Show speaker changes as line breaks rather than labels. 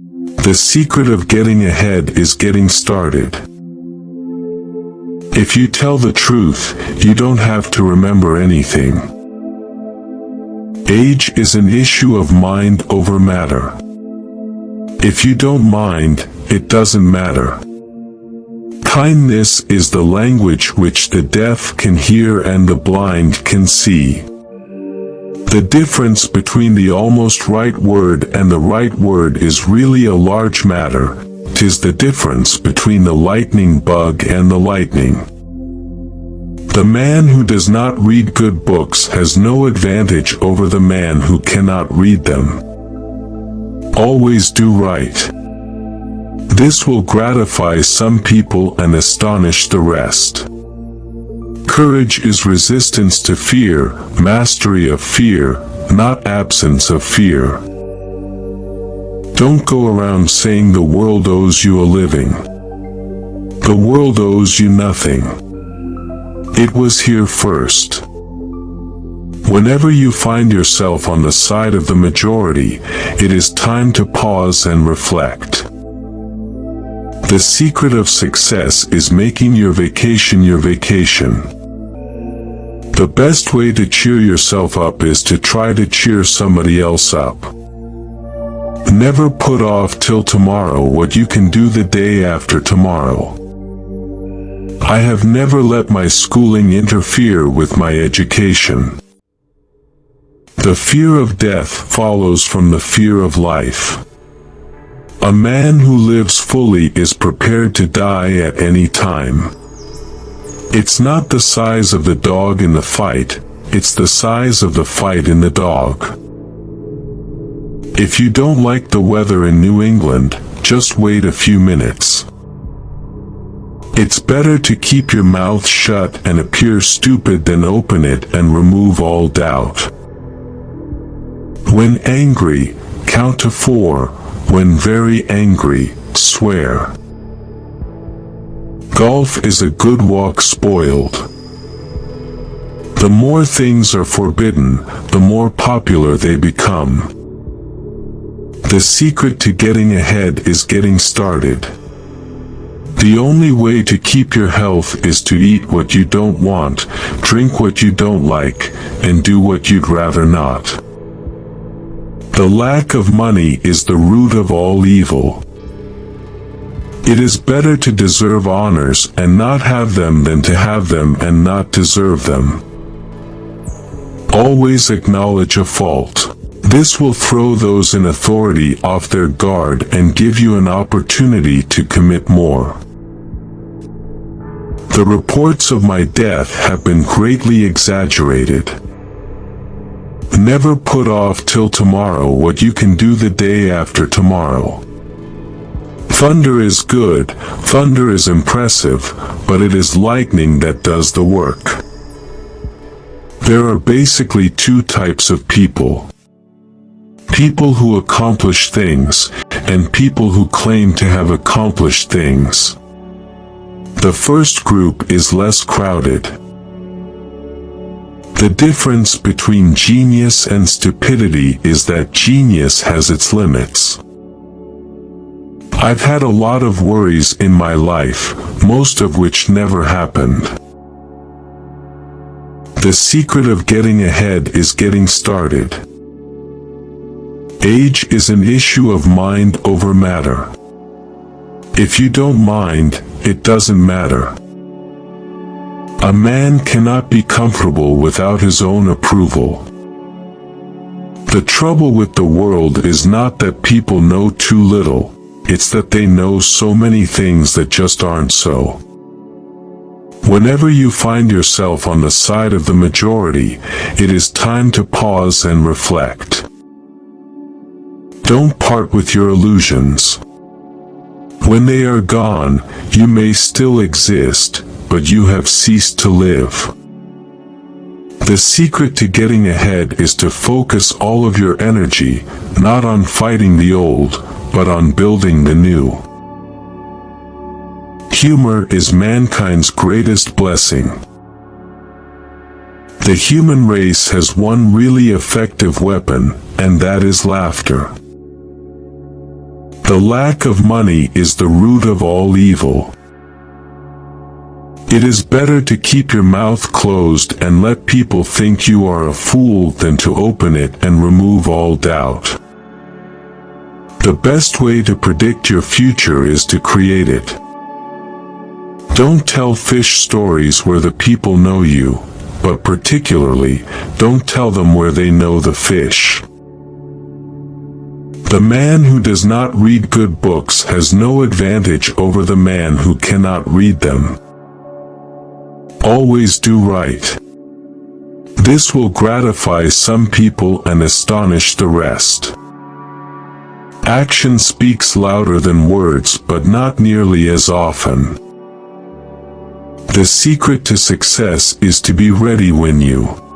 The secret of getting ahead is getting started. If you tell the truth, you don't have to remember anything. Age is an issue of mind over matter. If you don't mind, it doesn't matter. Kindness is the language which the deaf can hear and the blind can see. The difference between the almost right word and the right word is really a large matter. 'Tis the difference between the lightning bug and the lightning. The man who does not read good books has no advantage over the man who cannot read them. Always do right. This will gratify some people and astonish the rest. Courage is resistance to fear, mastery of fear, not absence of fear. Don't go around saying the world owes you a living. The world owes you nothing. It was here first. Whenever you find yourself on the side of the majority, it is time to pause and reflect. The secret of success is making your vacation your vacation. The best way to cheer yourself up is to try to cheer somebody else up. Never put off till tomorrow what you can do the day after tomorrow. I have never let my schooling interfere with my education. The fear of death follows from the fear of life. A man who lives fully is prepared to die at any time. It's not the size of the dog in the fight, it's the size of the fight in the dog. If you don't like the weather in New England, just wait a few minutes. It's better to keep your mouth shut and appear stupid than open it and remove all doubt. When angry, count to 4. When very angry, swear. Golf is a good walk spoiled. The more things are forbidden, the more popular they become. The secret to getting ahead is getting started. The only way to keep your health is to eat what you don't want, drink what you don't like, and do what you'd rather not. The lack of money is the root of all evil. It is better to deserve honors and not have them than to have them and not deserve them. Always acknowledge a fault. This will throw those in authority off their guard and give you an opportunity to commit more. The reports of my death have been greatly exaggerated. Never put off till tomorrow what you can do the day after tomorrow. Thunder is good, thunder is impressive, but it is lightning that does the work. There are basically two types of people. People who accomplish things, and people who claim to have accomplished things. The first group is less crowded. The difference between genius and stupidity is that genius has its limits. I've had a lot of worries in my life, most of which never happened. The secret of getting ahead is getting started. Age is an issue of mind over matter. If you don't mind, it doesn't matter. A man cannot be comfortable without his own approval. The trouble with the world is not that people know too little, it's that they know so many things that just aren't so. Whenever you find yourself on the side of the majority, it is time to pause and reflect. Don't part with your illusions. When they are gone, you may still exist, but you have ceased to live. The secret to getting ahead is to focus all of your energy, not on fighting the old, but on building the new. Humor is mankind's greatest blessing. The human race has one really effective weapon, and that is laughter. The lack of money is the root of all evil. It is better to keep your mouth closed and let people think you are a fool than to open it and remove all doubt. The best way to predict your future is to create it. Don't tell fish stories where the people know you, but particularly, don't tell them where they know the fish. The man who does not read good books has no advantage over the man who cannot read them. Always do right. This will gratify some people and astonish the rest. Action speaks louder than words, but not nearly as often. The secret to success is to be ready when you